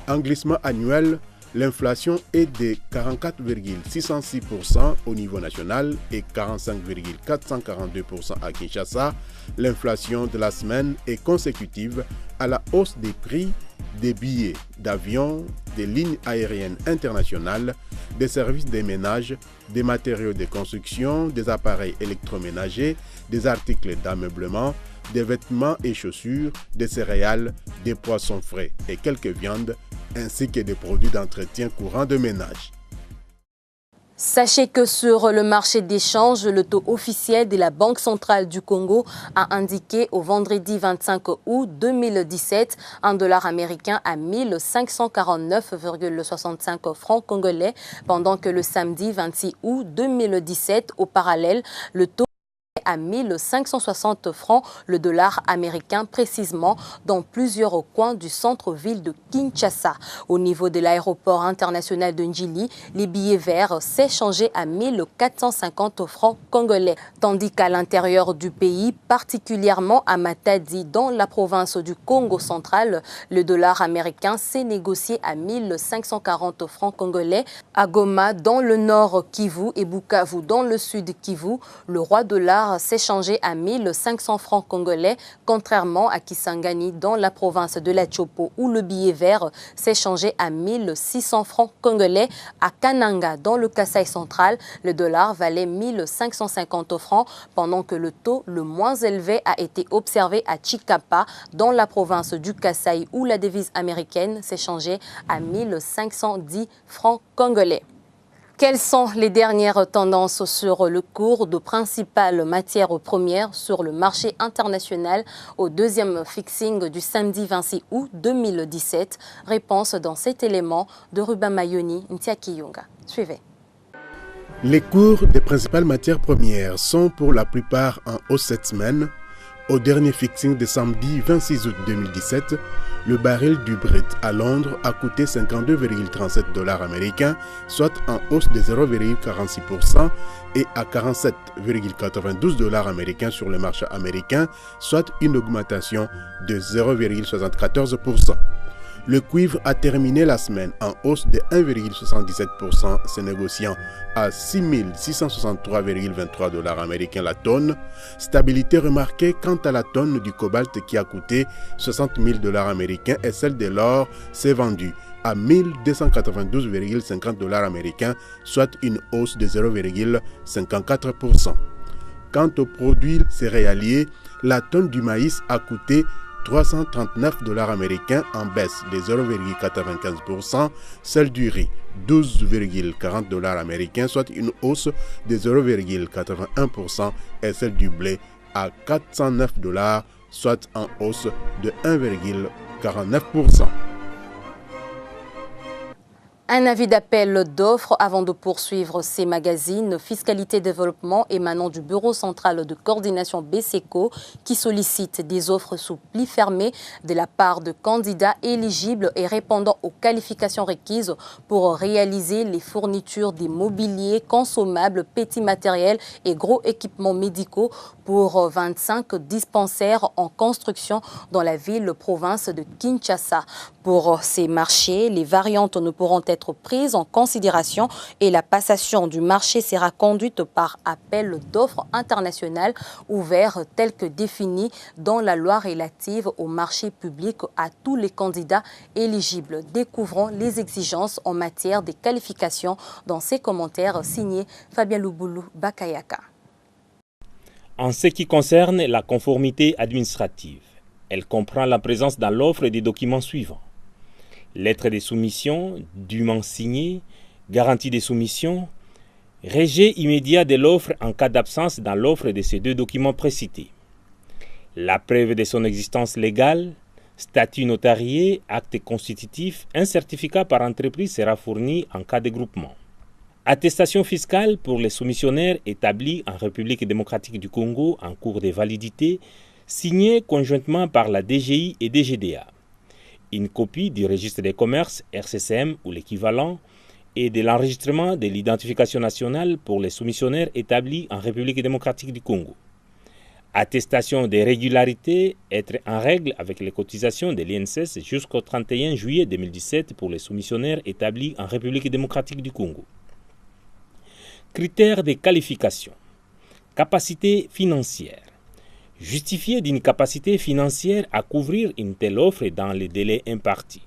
En glissement annuel, l'inflation est de 44,606% au niveau national et 45,442% à Kinshasa. L'inflation de la semaine est consécutive à la hausse des prix des billets d'avion, des lignes aériennes internationales, des services des ménages, des matériaux de construction, des appareils électroménagers, des articles d'ameublement, des vêtements et chaussures, des céréales, des poissons frais et quelques viandes, ainsi que des produits d'entretien courant de ménage. Sachez que sur le marché d'échange, le taux officiel de la Banque centrale du Congo a indiqué au vendredi 25 août 2017 un dollar américain à 1549,65 francs congolais, pendant que le samedi 26 août 2017, au parallèle, le taux à 1560 francs le dollar américain, précisément dans plusieurs coins du centre-ville de Kinshasa. Au niveau de l'aéroport international de Njili, les billets verts s'échangeaient à 1450 francs congolais, tandis qu'à l'intérieur du pays, particulièrement à Matadi, dans la province du Congo central, le dollar américain s'est négocié à 1540 francs congolais. À Goma, dans le nord Kivu, et Bukavu, dans le sud Kivu, le roi dollar s'échangeait à 1500 francs congolais, contrairement à Kisangani dans la province de la Chopo où le billet vert s'échangeait à 1600 francs congolais. À Kananga dans le Kasaï central, le dollar valait 1550 francs, pendant que le taux le moins élevé a été observé à Chikapa dans la province du Kasaï où la devise américaine s'échangeait à 1510 francs congolais. Quelles sont les dernières tendances sur le cours de principales matières premières sur le marché international au deuxième fixing du samedi 26 août 2017? Réponse dans cet élément de Ruben Mayoni Ntiakiyunga. Suivez. Les cours des principales matières premières sont pour la plupart en hausse cette semaine. Au dernier fixing de samedi 26 août 2017, le baril du Brent à Londres a coûté 52,37 $ américains, soit en hausse de 0,46%, et à 47,92 $ américains sur le marché américain, soit une augmentation de 0,74%. Le cuivre a terminé la semaine en hausse de 1,77%, se négociant à 663,23 $ américains la tonne. Stabilité remarquée quant à la tonne du cobalt qui a coûté 60 000 $ américains et celle de l'or s'est vendue à 1292,50 $ américains, soit une hausse de 0,54%. Quant aux produits céréaliers, la tonne du maïs a coûté 339 $ américains en baisse de 0,95%, celle du riz 12,40 $ américains, soit une hausse de 0,81%, et celle du blé à 409 $, soit en hausse de 1,49%. Un avis d'appel d'offres avant de poursuivre ces magazines. Fiscalité Développement émanant du Bureau central de coordination BCECO qui sollicite des offres sous pli fermé de la part de candidats éligibles et répondant aux qualifications requises pour réaliser les fournitures des mobiliers consommables, petits matériels et gros équipements médicaux pour 25 dispensaires en construction dans la ville-province de Kinshasa. Pour ces marchés, les variantes ne pourront être prises en considération et la passation du marché sera conduite par appel d'offres international ouvert tel que défini dans la loi relative au marché public à tous les candidats éligibles. Découvrons les exigences en matière de qualifications dans ces commentaires signés Fabien Luboulou Bakayaka. En ce qui concerne la conformité administrative, elle comprend la présence dans l'offre des documents suivants: lettre de soumission, dûment signée, garantie de soumission, rejet immédiat de l'offre en cas d'absence dans l'offre de ces deux documents précités, la preuve de son existence légale, statut notarié, acte constitutif, un certificat par entreprise sera fourni en cas de groupement. Attestation fiscale pour les soumissionnaires établis en République démocratique du Congo en cours de validité, signée conjointement par la DGI et DGDA. Une copie du registre des commerces, RCCM ou l'équivalent, et de l'enregistrement de l'identification nationale pour les soumissionnaires établis en République démocratique du Congo. Attestation des régularités, être en règle avec les cotisations de l'INSS jusqu'au 31 juillet 2017 pour les soumissionnaires établis en République démocratique du Congo. Critères de qualification. Capacité financière. Justifier d'une capacité financière à couvrir une telle offre dans les délais impartis.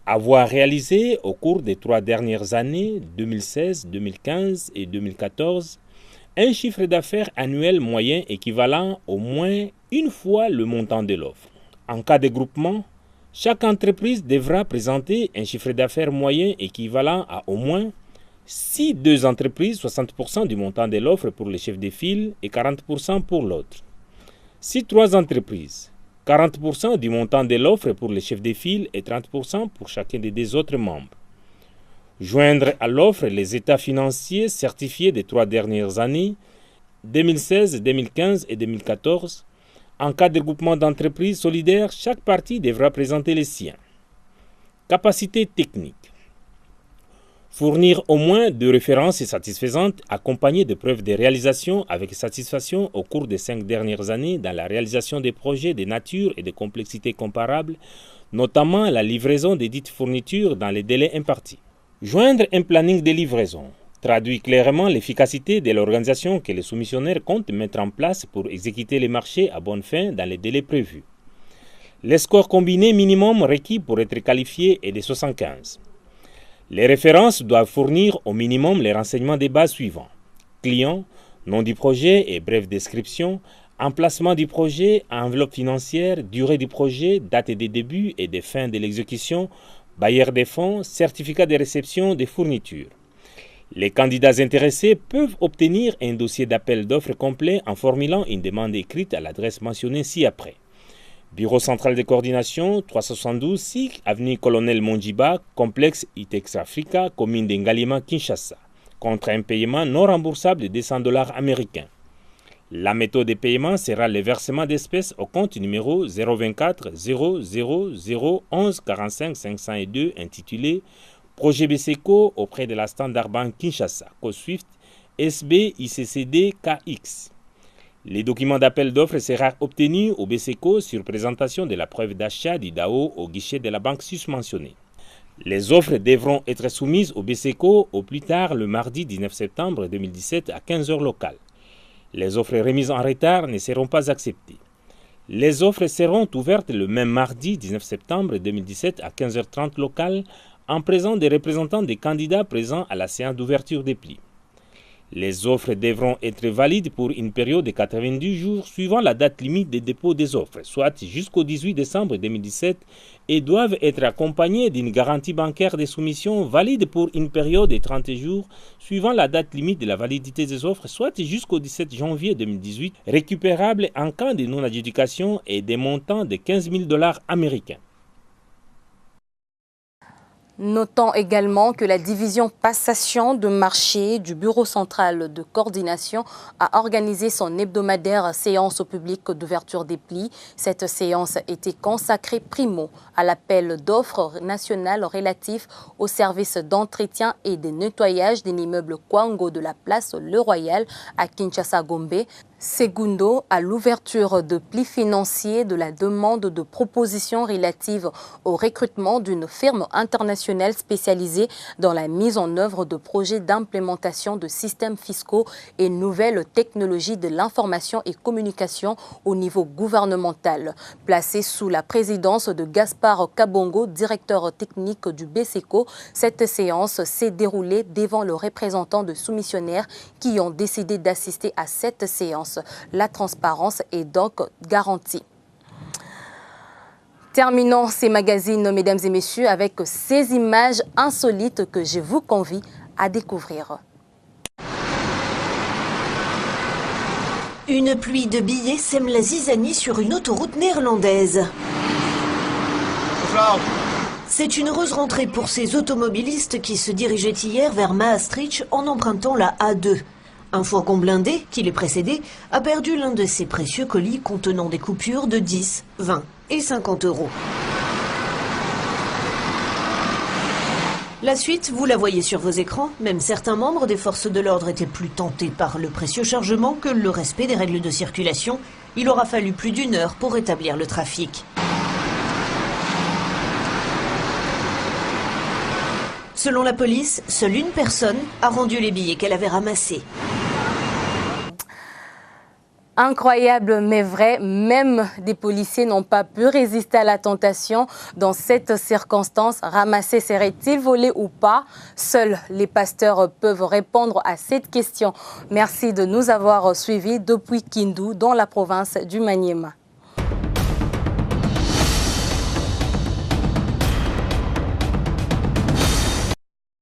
Avoir réalisé au cours des 3 dernières années, 2016, 2015 et 2014, un chiffre d'affaires annuel moyen équivalent au moins une fois le montant de l'offre. En cas de groupement, chaque entreprise devra présenter un chiffre d'affaires moyen équivalent à au moins, si 2 entreprises, 60% du montant de l'offre pour le chef de file et 40% pour l'autre. Si 3 entreprises, 40% du montant de l'offre pour le chef de file et 30% pour chacun des 2 autres membres. Joindre à l'offre les états financiers certifiés des 3 dernières années, 2016, 2015 et 2014. En cas de groupement d'entreprises solidaires, chaque partie devra présenter les siens. Capacité technique. Fournir au moins 2 références satisfaisantes accompagnées de preuves de réalisation avec satisfaction au cours des 5 dernières années dans la réalisation des projets de nature et de complexité comparables, notamment la livraison des dites fournitures dans les délais impartis. Joindre un planning de livraison traduit clairement l'efficacité de l'organisation que les soumissionnaires comptent mettre en place pour exécuter les marchés à bonne fin dans les délais prévus. Les scores combinés minimum requis pour être qualifié est de 75. Les références doivent fournir au minimum les renseignements de base suivants: client, nom du projet et brève description, emplacement du projet, enveloppe financière, durée du projet, date de début et de fin de l'exécution, bailleur des fonds, certificat de réception des fournitures. Les candidats intéressés peuvent obtenir un dossier d'appel d'offres complet en formulant une demande écrite à l'adresse mentionnée ci-après. Bureau central de coordination, 372 SIC, avenue Colonel Monjiba, complexe ITEX Africa, commune d'Ngalima, Kinshasa, contre un paiement non remboursable de $200 américains. La méthode de paiement sera le versement d'espèces au compte numéro 024 00 011 45 502 intitulé Projet BESECO auprès de la Standard Bank Kinshasa, CoSwift SB ICCD KX. Les documents d'appel d'offres seront obtenus au BESECO sur présentation de la preuve d'achat du DAO au guichet de la banque susmentionnée. Les offres devront être soumises au BESECO au plus tard le mardi 19 septembre 2017 à 15h locales. Les offres remises en retard ne seront pas acceptées. Les offres seront ouvertes le même mardi 19 septembre 2017 à 15h30 locales en présence des représentants des candidats présents à la séance d'ouverture des plis. Les offres devront être valides pour une période de 90 jours suivant la date limite de dépôt des offres, soit jusqu'au 18 décembre 2017, et doivent être accompagnées d'une garantie bancaire de soumission valide pour une période de 30 jours suivant la date limite de la validité des offres, soit jusqu'au 17 janvier 2018, récupérable en cas de non-adjudication et des montants de 15 000 $ américains. Notons également que la division passation de marché du Bureau central de coordination a organisé son hebdomadaire séance au public d'ouverture des plis. Cette séance était consacrée primo à l'appel d'offres national relatif aux services d'entretien et de nettoyage d'un immeuble Kwango de la place Le Royal à Kinshasa-Gombe. Segundo, à l'ouverture de plis financiers de la demande de propositions relatives au recrutement d'une firme internationale spécialisée dans la mise en œuvre de projets d'implémentation de systèmes fiscaux et nouvelles technologies de l'information et communication au niveau gouvernemental. Placée sous la présidence de Gaspard Kabongo, directeur technique du BESECO, cette séance s'est déroulée devant le représentant de soumissionnaires qui ont décidé d'assister à cette séance. La transparence est donc garantie. Terminons ces magazines, mesdames et messieurs, avec ces images insolites que je vous convie à découvrir. Une pluie de billets sème la zizanie sur une autoroute néerlandaise. C'est une heureuse rentrée pour ces automobilistes qui se dirigeaient hier vers Maastricht en empruntant la A2. Un fourgon blindé, qui les précédait, a perdu l'un de ses précieux colis contenant des coupures de 10, 20 et 50 euros. La suite, vous la voyez sur vos écrans. Même certains membres des forces de l'ordre étaient plus tentés par le précieux chargement que le respect des règles de circulation. Il aura fallu plus d'1 heure pour rétablir le trafic. Selon la police, seule une personne a rendu les billets qu'elle avait ramassés. Incroyable mais vrai, même des policiers n'ont pas pu résister à la tentation. Dans cette circonstance, ramasser serait-il volé ou pas? Seuls les pasteurs peuvent répondre à cette question. Merci de nous avoir suivis depuis Kindu, dans la province du Maniema.